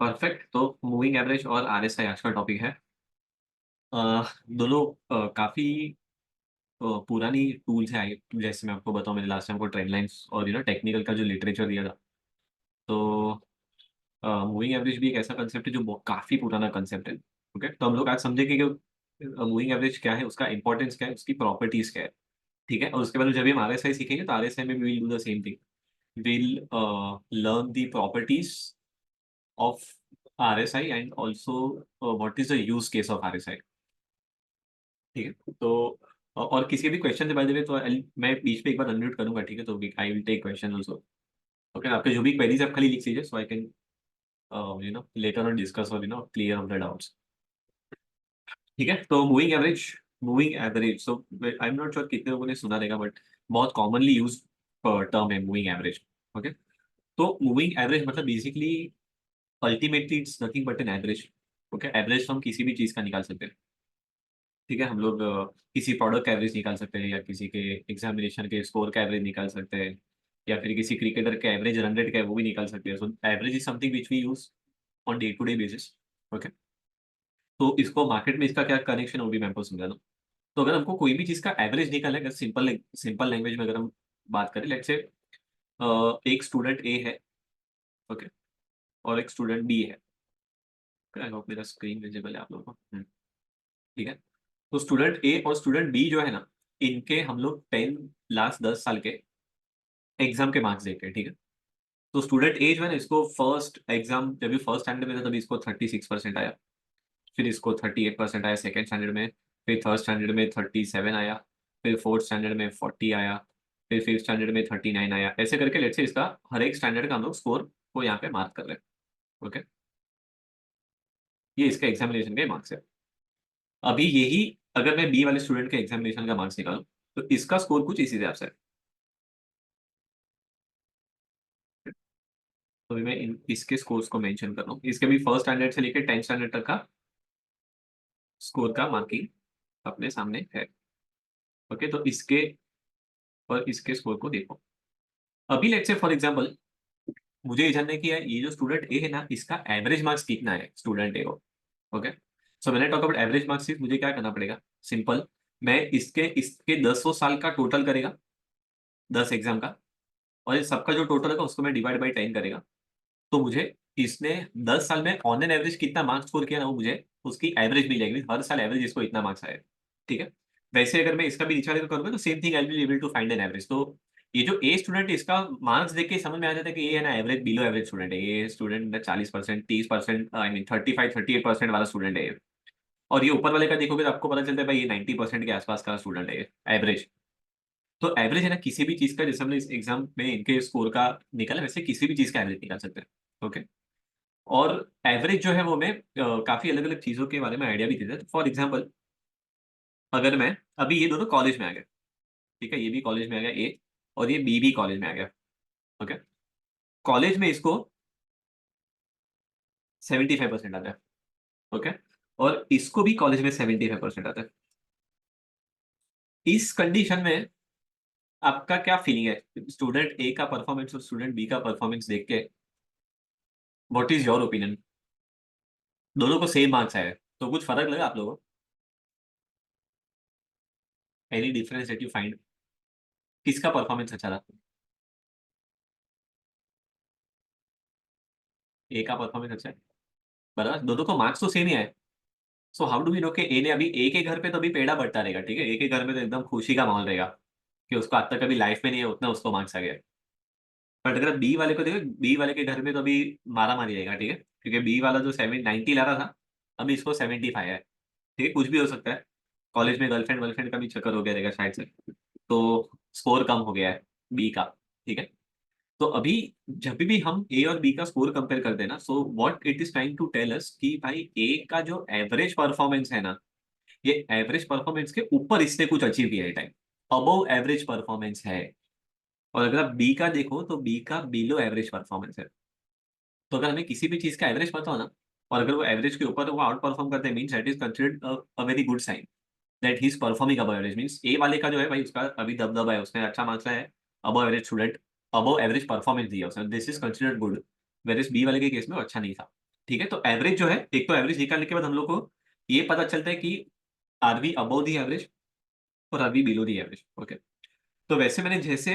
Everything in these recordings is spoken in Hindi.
परफेक्ट। तो मूविंग एवरेज और आरएसआई आज का टॉपिक है। दोनों काफी पुरानी टूल्स हैं। जैसे मैं आपको बताऊं, मैंने लास्ट टाइम को ट्रेंड लाइंस और टेक्निकल का जो लिटरेचर दिया था। तो मूविंग एवरेज भी एक ऐसा कंसेप्ट है जो काफी पुराना कंसेप्ट है। ओके, तो हम लोग आज समझेंगे कि मूविंग एवरेज क्या है, उसका इंपॉर्टेंस क्या है, उसकी प्रॉपर्टीज क्या है। ठीक है, और उसके बाद जब भी हम आरएसआई सीखेंगे तो आरएसआई में we will do the same thing. Will learn the properties of RSI and also what is the use case of RSI। ठीक है, तो और किसी भी क्वेश्चन से बाय द वे तो मैं बीच में एक बार अनम्यूट करूंगा। ठीक है, तो I will take question also. Okay, आपके जो भी क्वेरीज आप खाली लिख लीजिए so I can later on discuss और क्लियर ऑफ द डाउट्स। ठीक है, तो moving average so I am not sure कितने लोगों ने सुना रहेगा, बट बहुत कॉमनली यूज टर्म है मूविंग एवरेज। ओके, तो मूविंग एवरेज मतलब basically ultimately it's nothing but an average. Okay, average हम किसी भी चीज का निकाल सकते हैं। ठीक है, हम लोग किसी प्रोडक्ट का एवरेज निकाल सकते हैं, या किसी के एग्जामिनेशन के स्कोर का एवरेज निकाल सकते हैं, या फिर किसी क्रिकेटर के एवरेज रन रेट का है वो भी निकाल सकते हैं। So average is something which we use on day to day basis. Okay, तो इसको मार्केट में इसका क्या कनेक्शन है वो भी मैं आपको समझा दूँ। तो अगर हमको कोई भी चीज का एवरेज निकालना है, अगर सिंपल सिंपल लैंग्वेज में अगर हम बात करें, लेट्स से एक स्टूडेंट ए है। ओके, और एक स्टूडेंट बी है। आई होप मेरा स्क्रीन विजिबल है आप लोगों को। ठीक है, तो स्टूडेंट ए और स्टूडेंट बी जो है ना, इनके हम लोग 10 लास्ट 10 साल के एग्जाम के मार्क्स देते हैं। ठीक है, तो स्टूडेंट ए जो है ना, इसको फर्स्ट एग्जाम जब भी फर्स्ट स्टैंडर्ड में था तभी इसको 36% आया। फिर इसको 38% आया सेकंड स्टैंडर्ड में। फिर थर्ड स्टैंडर्ड में 37 आया। फिर फोर्थ स्टैंडर्ड में 40 आया। फिर फिफ्थ स्टैंडर्ड में 39 आया। ऐसे करके लेट्स से इसका हर एक स्टैंडर्ड का हम लोग स्कोर को यहाँ पे मार्क कर रहे हैं। ओके, ये इसका एग्जामिनेशन के मार्क्स है। अभी यही अगर मैं बी वाले स्टूडेंट के एग्जामिनेशन का मार्क्स निकालूं तो इसका स्कोर कुछ इसी हिसाब से है। तो अभी मैं इसके स्कोर्स को मेंशन कर रहा हूँ। इसके भी फर्स्ट स्टैंडर्ड से लेकर 10 स्टैंडर्ड तक का स्कोर का मार्किंग अपने सामने है। ओके, तो इसके और इसके स्कोर को देखो। अभी लेट्स से फॉर एग्जांपल मुझे ये जानना है कि यार ये जो स्टूडेंट ए है ना, इसका एवरेज मार्क्स कितना है स्टूडेंट ए को। Okay, so when I talk about average marks मुझे क्या करना पड़ेगा। सिंपल, मैं इसके इसके 10 साल का टोटल करेगा, 10 एग्जाम का, और ये सबका जो टोटल होगा उसको मैं डिवाइड बाई 10 करेगा। तो मुझे इसने 10 साल में ऑन एन एवरेज कितना मार्क्स स्कोर किया ना, वो मुझे उसकी एवरेज मिल जाएगी। हर साल एवरेज इसको इतना मार्क्स आए। ठीक है, वैसे अगर मैं इसका भी नीचे वाले को करूंगा तो same thing I will be able to find an average. तो ये जो ए स्टूडेंट है इसका मार्क्स देख के समझ में आ जाता है कि ये है ना एवरेज बिलो एवरेज स्टूडेंट है। ये स्टूडेंट 40%, 30%, आई मीन 35, 38% वाला स्टूडेंट है ये। और ये ऊपर वाले का देखोगे तो आपको पता चलता है भाई ये 90% के आसपास का स्टूडेंट है एवरेज। तो एवरेज है ना किसी भी चीज का, जैसे हमने इस एग्जाम में इनके स्कोर का निकाला, वैसे किसी भी चीज का एवरेज निकाल सकते हैं। ओके, और एवरेज जो है वो हमें काफी अलग अलग चीजों के बारे में आइडिया भी देता है। तो फॉर एग्जाम्पल अगर मैं अभी ये दोनों कॉलेज में आ गया। ठीक है, ये भी कॉलेज में आ गया ए, और ये बी भी कॉलेज में आ गया। ओके, कॉलेज में इसको 75% आता है। ओके, और इसको भी कॉलेज में 75% आता है। इस कंडीशन में आपका क्या फीलिंग है स्टूडेंट ए का परफॉर्मेंस और स्टूडेंट बी का परफॉर्मेंस देख के? What is your opinion? दोनों को सेम मार्क्स आए तो कुछ फर्क लगा आप लोगों को? Any difference that you find? किसका परफॉर्मेंस अच्छा था? ए का परफॉर्मेंस अच्छा है, बराबर। दोनों को मार्क्स तो सेम ही आए। So how do we know कि ए ने अभी ए के घर पे तो अभी पेड़ा बढ़ता रहेगा। ठीक है, ए के घर में तो एकदम खुशी का माहौल रहेगा कि उसको आज तक कभी लाइफ में नहीं है उतना उसको मार्क्स आ गया। बट अगर बी वाले को देखो, बी वाले के घर में तो अभी मारा मारी रहेगा। ठीक है, क्योंकि बी वाला जो 90 ला रहा था अभी इसको 75 है। ठीक है, कुछ भी हो सकता है। कॉलेज में गर्लफ्रेंड वर्लफ्रेंड का भी चक्कर हो गया रहेगा शायद से, तो स्कोर कम हो गया है बी का। ठीक है, तो अभी जब भी हम ए और बी का स्कोर कंपेयर करते हैं ना, so what it is trying to tell us कि भाई ए का जो एवरेज परफॉर्मेंस है ना, ये एवरेज परफॉर्मेंस के ऊपर इसने कुछ अचीव किया है टाइम, अबव एवरेज परफॉर्मेंस है। और अगर आप बी का देखो तो बी का बिलो एवरेज परफॉर्मेंस है। तो अगर हमें किसी भी चीज का एवरेज पता हो ना, और अगर वो एवरेज के ऊपर वो आउट परफॉर्म करते हैं, means that is considered a very good sign that he is performing above average. Means A वाले का जो है भाई उसका अभी दबदबा है, उसने अच्छा मार्क्स लाया है, above average student, above average performance दिया उसने, this is considered good. Where is B वाले के केस में वो अच्छा नहीं था। ठीक है, तो एवरेज जो है, एक तो एवरेज निकालने के बाद हम लोग को ये पता चलता है कि are we above the average और are we below the average. Okay, तो वैसे मैंने जैसे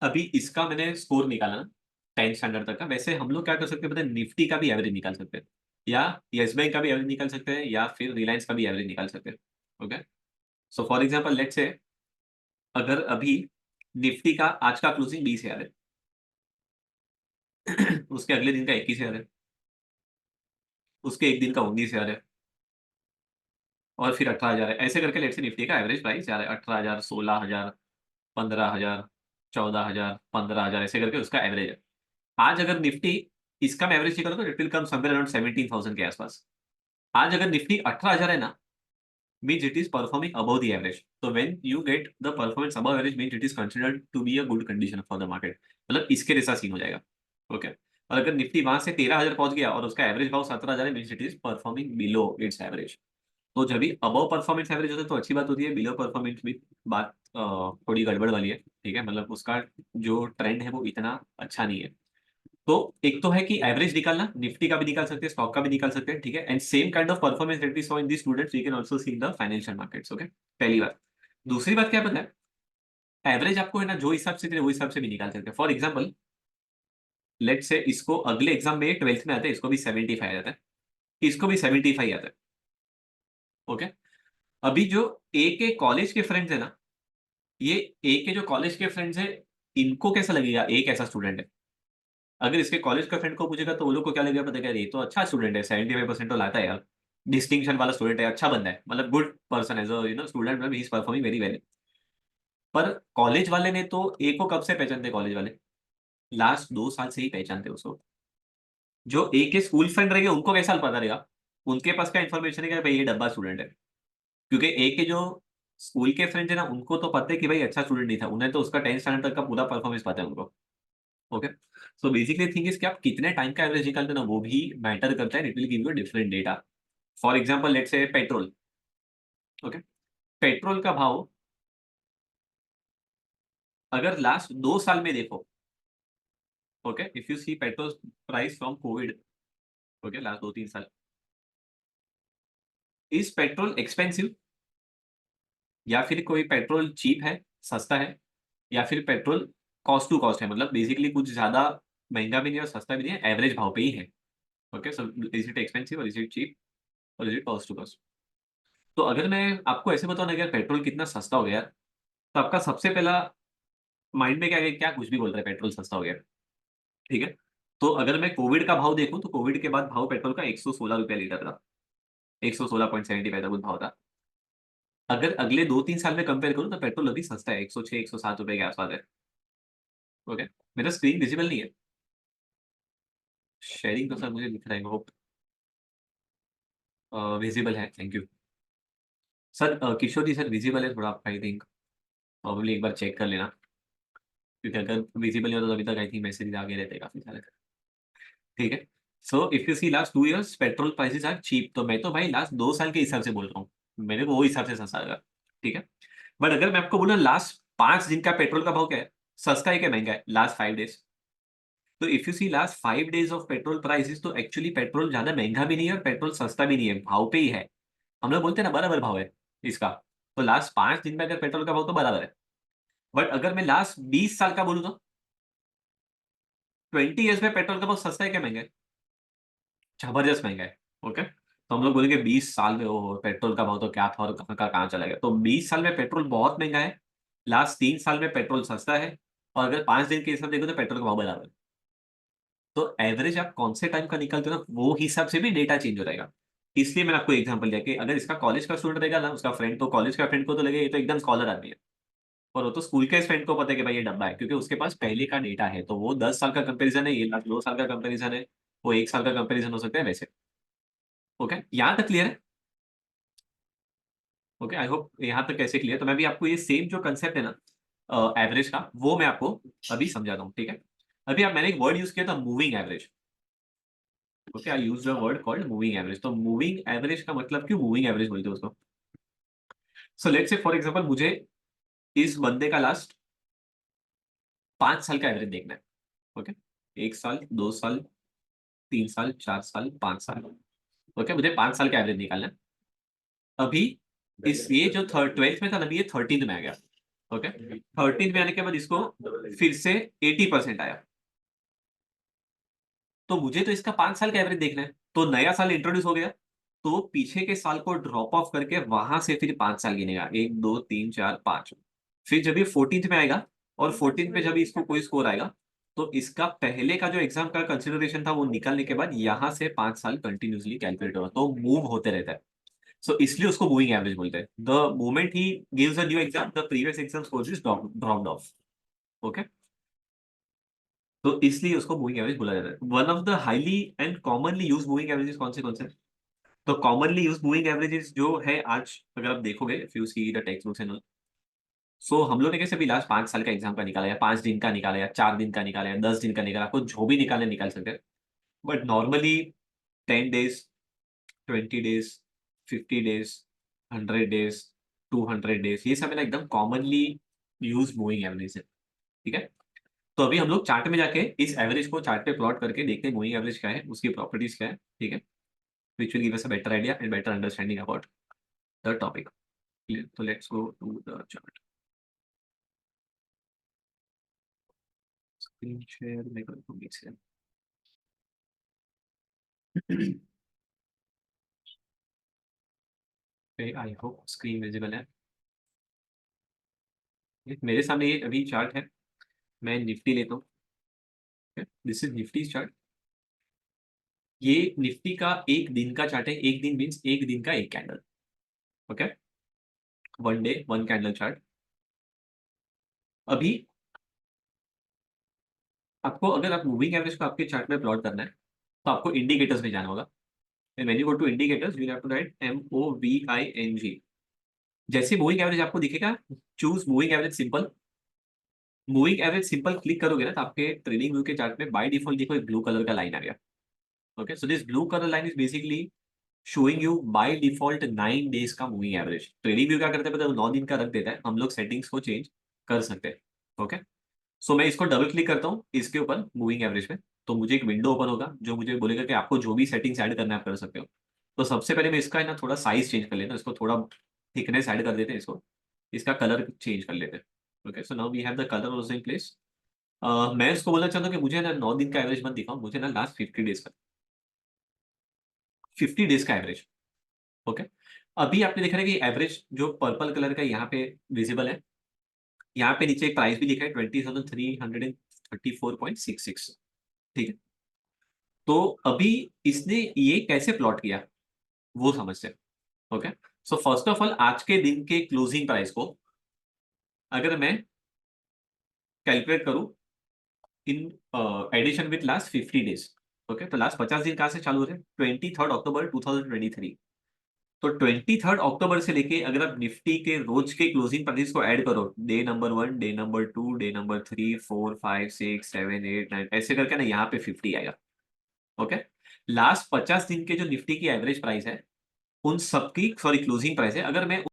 अभी इसका मैंने स्कोर निकाला ना 10 स्टैंडर्ड तक का, वैसे हम लोग क्या कर सकते हैं पता है, निफ्टी का भी एवरेज निकाल सकते हैं, या यस बैंक का भी एवरेज निकाल सकते हैं, या फिर रिलायंस का भी एवरेज निकाल सकते हैं। Okay, so for example let's से अगर अभी निफ्टी का आज का क्लोजिंग 20,000 है, उसके अगले दिन का 21,000 है, उसके एक दिन का 19,000 है, और फिर 18,000 है, ऐसे करके लेट से निफ्टी का एवरेज प्राइस जा रहा है 18,000, 16,000, 15,000, 14,000, 15,000, ऐसे करके उसका एवरेज है। आज अगर निफ्टी इसका मैं एवरेज निकालूं तो it will come somewhere around 17,000 के आसपास। आज अगर निफ्टी 18,000 है ना, means it is performing above the average. So when you get the performance above average means it is considered to be a good condition for the market. मतलब इसके जैसा सीन हो जाएगा। ओके, और अगर निफ्टी वहां से 13,000 पहुंच गया और उसका एवरेज भाव 17,000 है, means it is performing below it's average. तो जब भी अबव परफॉर्मेंस एवरेज होता है तो अच्छी बात होती है, बिलो परफॉर्मेंस भी बात थोड़ी गड़बड़ वाली है। ठीक है, मतलब उसका जो ट्रेंड है वो इतना अच्छा नहीं है। तो एक तो है कि एवरेज निकालना, निफ्टी का भी निकाल सकते हैं, स्टॉक का भी निकाल सकते हैं। ठीक है, and same kind of performance that we saw in the students we can also see in the financial markets. Okay, पहली बात। दूसरी बात क्या पता है, एवरेज आपको है ना जो हिसाब से वो हिसाब से भी निकाल सकते हैं। फॉर एग्जाम्पल लेट से इसको अगले एग्जाम में 12th में आता है, इसको भी 75 आता है, इसको भी 75 आता है। ओके, अभी जो ए के कॉलेज के फ्रेंड्स है ना, ये ए के जो कॉलेज के फ्रेंड्स है, इनको कैसा लगेगा ए कैसा स्टूडेंट है। अगर इसके कॉलेज का फ्रेंड को पूछेगा तो वो लोग को क्या लगेगा पता है, क्या ये तो अच्छा स्टूडेंट है, 75% तो लाता है यार, डिस्टिंक्शन वाला स्टूडेंट है, अच्छा बंदा है, मतलब गुड पर्सन एज स्टूडेंट, मतलब ही इज परफॉर्मिंग वेरी वेल। पर कॉलेज वाले ने तो ए को कब से पहचानते, कॉलेज वाले लास्ट 2 साल से ही पहचानते उसको। जो ए के स्कूल फ्रेंड रहेंगे उनको कैसा पता रहेगा, उनके पास क्या इन्फॉर्मेशन है कि भाई ये डब्बा स्टूडेंट है। क्योंकि ए के जो स्कूल के फ्रेंड्स है ना, उनको तो पता है कि भाई अच्छा स्टूडेंट नहीं था, उन्हें तो उसका 10th स्टैंडर्ड तक का पूरा परफॉर्मेंस पता है उनको। Okay, so basically thing is कि आप कितने टाइम का एवरेज निकालते हो ना, वो भी मैटर करता है, it will give you different data. For example let's say petrol. Okay, petrol का भाव अगर लास्ट 2 साल में देखो, okay, if you see petrol price from COVID, okay, last 2-3 साल, इज पेट्रोल एक्सपेंसिव, या फिर कोई पेट्रोल चीप है, सस्ता है, या फिर पेट्रोल कॉस्ट टू कॉस्ट है, मतलब बेसिकली कुछ ज्यादा महंगा भी नहीं और सस्ता भी नहीं है, एवरेज भाव पे ही है। Okay, so is it expensive और इज इट चीप और is it cost to cost. तो अगर मैं आपको ऐसे बताऊं ना कि यार पेट्रोल कितना सस्ता हो गया यार, तो आपका सबसे पहला माइंड में क्या है, क्या कुछ भी बोल रहा है पेट्रोल सस्ता हो गया। ठीक है, तो अगर मैं कोविड का भाव देखूं तो कोविड के बाद भाव पेट्रोल का 116 रुपया लीटर था, 116.75 का कुछ भाव था। अगर अगले 2-3 साल में कंपेयर करूं तो पेट्रोल अभी सस्ता है, 106, 107 रुपए के आसपास है। ओके, मेरा स्क्रीन विजिबल नहीं है, शेयरिंग तो सर मुझे दिख रहा है, होप विजिबल है, thank you sir. Kishore ji sir visible है थोड़ा, आई थिंक प्रॉब्लली एक बार चेक कर लेना, क्योंकि अगर विजिबल नहीं होता तो अभी तक आई थिंक मैसेज आगे रहते काफी सारे। ठीक है, so if you see last 2 years petrol prices are cheap, तो मैं तो भाई लास्ट 2 साल के हिसाब से बोल रहा हूँ, मेरे को वो हिसाब से सस्ता लगा। ठीक है, बट अगर मैं आपको बोला लास्ट 5 दिन का पेट्रोल का भाव क्या है, सस्ता है क्या महंगा है, लास्ट 5 days, तो if you see last 5 days of petrol prices, तो एक्चुअली पेट्रोल ज्यादा महंगा भी नहीं है और पेट्रोल सस्ता भी नहीं है, भाव पे ही है। हम लोग बोलते हैं ना बराबर भाव है इसका, तो लास्ट 5 दिन में अगर पेट्रोल का भाव तो बराबर है। बट अगर मैं लास्ट 20 साल का बोलूँ तो 20 years में पेट्रोल का भाव सस्ता है क्या महंगा है, जबरदस्त महंगा है। ओके, तो हम लोग बोलेंगे 20 साल में वो पेट्रोल का भाव तो क्या था और कहाँ का कहाँ चला गया, तो 20 साल में पेट्रोल बहुत महंगा है, लास्ट 3 साल में पेट्रोल सस्ता है, और अगर 5 दिन के हिसाब से देखो तो पेट्रोल का भाव बराबर है। तो एवरेज आप कौन से टाइम का निकलते हो ना, वो हिसाब से भी डेटा चेंज हो जाएगा। इसलिए मैंने आपको एग्जांपल दिया कि अगर इसका कॉलेज का स्टूडेंट रहेगा ना, उसका फ्रेंड, तो कॉलेज का फ्रेंड को तो लगेगा ये तो एकदम स्कॉलर आदमी है, और वो तो स्कूल के फ्रेंड को पता है कि भाई ये डब्बा है, क्योंकि उसके पास पहले का डेटा है, तो वो 10 साल का कंपेरिजन है, ये लास्ट 2 साल का कंपेरिजन है, वो 1 साल का कंपेरिजन हो सकता है वैसे। ओके, यहाँ तक क्लियर है। ओके, आई होप यहाँ तक कैसे क्लियर, तो मैं भी आपको ये सेम जो कंसेप्ट है ना एवरेज का, वो मैं आपको अभी समझाता हूँ। ठीक है, अभी आप मैंने एक वर्ड यूज किया था moving average. Okay, I use the word called moving average, तो मूविंग एवरेज का मतलब क्यों मूविंग एवरेज बोलते हैं उसको। So let's say for example मुझे इस बंदे का लास्ट 5 साल का एवरेज देखना है। ओके, 1 साल, 2 साल, 3 साल, 4 साल, 5 साल। ओके, मुझे 5 साल का एवरेज निकालना है। अभी इस ये जो 12th में था ना, अभी ये 13th में आ गया। ओके, 13th में आने के बाद इसको फिर से 80% आया। तो मुझे तो इसका 5 साल का एवरेज देखना है, तो नया साल इंट्रोड्यूस हो गया, तो पीछे के साल को ड्रॉप ऑफ करके वहां से फिर 5 साल गिनेगा, 1 2 3 4 5। फिर जब ये 14th में आएगा, और 14th में जब इसको कोई स्कोर आएगा, तो इसका पहले का जो एग्जाम का कंसिडरेशन था वो निकालने के बाद यहाँ से 5 साल कंटिन्यूसली कैलकुलेट होगा, तो मूव होते रहता है। सो इसलिए उसको मूविंग एवरेज बोलते हैं। The moment he gives a new exam, the previous exam score is dropped of. Okay, तो इसलिए उसको मूविंग एवरेज बोला जाता है। One of the highly and commonly use moving averages कौन से? तो कॉमनली यूज मूविंग एवरेजेस जो है आज, अगर आप देखोगे if you see the text books and, so हम लोग ने कैसे भी लास्ट 5 साल का एग्जाम का निकाला, या 5 दिन का निकाला, या 4 दिन का निकाला, या 10 दिन का निकाला, आपको जो भी निकालने निकाल सकते हैं। But normally 10 days, 20 days, 50 days, 100 days, 200 days, ये सब है ना एकदम कॉमनली यूज मूविंग एवरेज है। ठीक है, तो अभी हम लोग चार्ट में जाके इस एवरेज को चार्ट पे प्लॉट करके देखते हैं मूविंग एवरेज क्या है, उसकी प्रॉपर्टीज क्या है। ठीक है, which will give us a better idea and better understanding about the topic. तो let's go to the chart. Screen share मैं कर दूंगी इससे। आई होप स्क्रीन विजिबल है। मेरे सामने ये अभी चार्ट है, मैं निफ्टी लेता हूँ। This is Nifty chart. ये निफ्टी का एक दिन का चार्ट है, एक दिन मीन्स एक दिन का एक candle. Okay, 1 day 1 candle chart. अभी आपको, अगर आप मूविंग एवरेज को आपके चार्ट में प्लॉट करना है, तो आपको इंडिकेटर्स में जाना होगा। And when you go to indicators, you have to write MOVING। जैसे मूविंग एवरेज आपको दिखेगा, choose moving average simple. Moving average simple click करोगे ना, तो आपके ट्रेडिंग व्यू के चार्ट में बाय डिफॉल्ट देखो एक ब्लू कलर का लाइन आ गया। Okay, so this blue colour line is basically showing you by default 9 days का मूविंग एवरेज। ट्रेडिंग व्यू क्या करते हैं, मतलब 9 दिन का रख देता है, हम लोग सेटिंग्स को चेंज कर सकते हैं। ओके, सो मैं इसको डबल क्लिक करता हूँ इसके ऊपर मूविंग एवरेज में, तो मुझे एक विंडो ओपन होगा जो मुझे बोलेगा कि आपको जो भी सेटिंग्स ऐड करना है आप कर सकते हो। तो सबसे पहले मैं इसका है ना थोड़ा साइज चेंज कर लेता हूँ, इसको थोड़ा थिकनेस ऐड कर देते हैं, इसको इसका कलर चेंज कर लेते हैं। Okay, so now we have the colour also in place. मैं इसको बोलना चाहता हूँ कि मुझे ना 9 दिन का एवरेज मत दिखाओ, मुझे ना लास्ट 50 डेज का, 50 डेज का एवरेज। ओके, अभी आपने देखा है कि एवरेज जो पर्पल कलर का यहाँ पे विजिबल है, यहाँ पे नीचे एक प्राइस भी लिखा है 20,334.66। ठीक है, तो अभी इसने ये कैसे प्लॉट किया वो समझते हैं। Okay, so first of all आज के दिन के क्लोजिंग प्राइस को अगर मैं कैलकुलेट करूं in addition with last 50 days. Okay, तो लास्ट 50 दिन कहां से चालू हो रहे हैं, 23 अक्टूबर 2023। तो 23 अक्टूबर से लेके अगर आप निफ्टी के रोज के क्लोजिंग प्राइस को ऐड करो, day number 1, day number 2, day number 3, 4, 5, 6, 7, 8, 9, ऐसे करके ना यहाँ पे 50 आएगा। ओके, लास्ट 50 दिन के जो निफ्टी की एवरेज प्राइस है, उन सबकी सॉरी क्लोजिंग प्राइस है, अगर मैं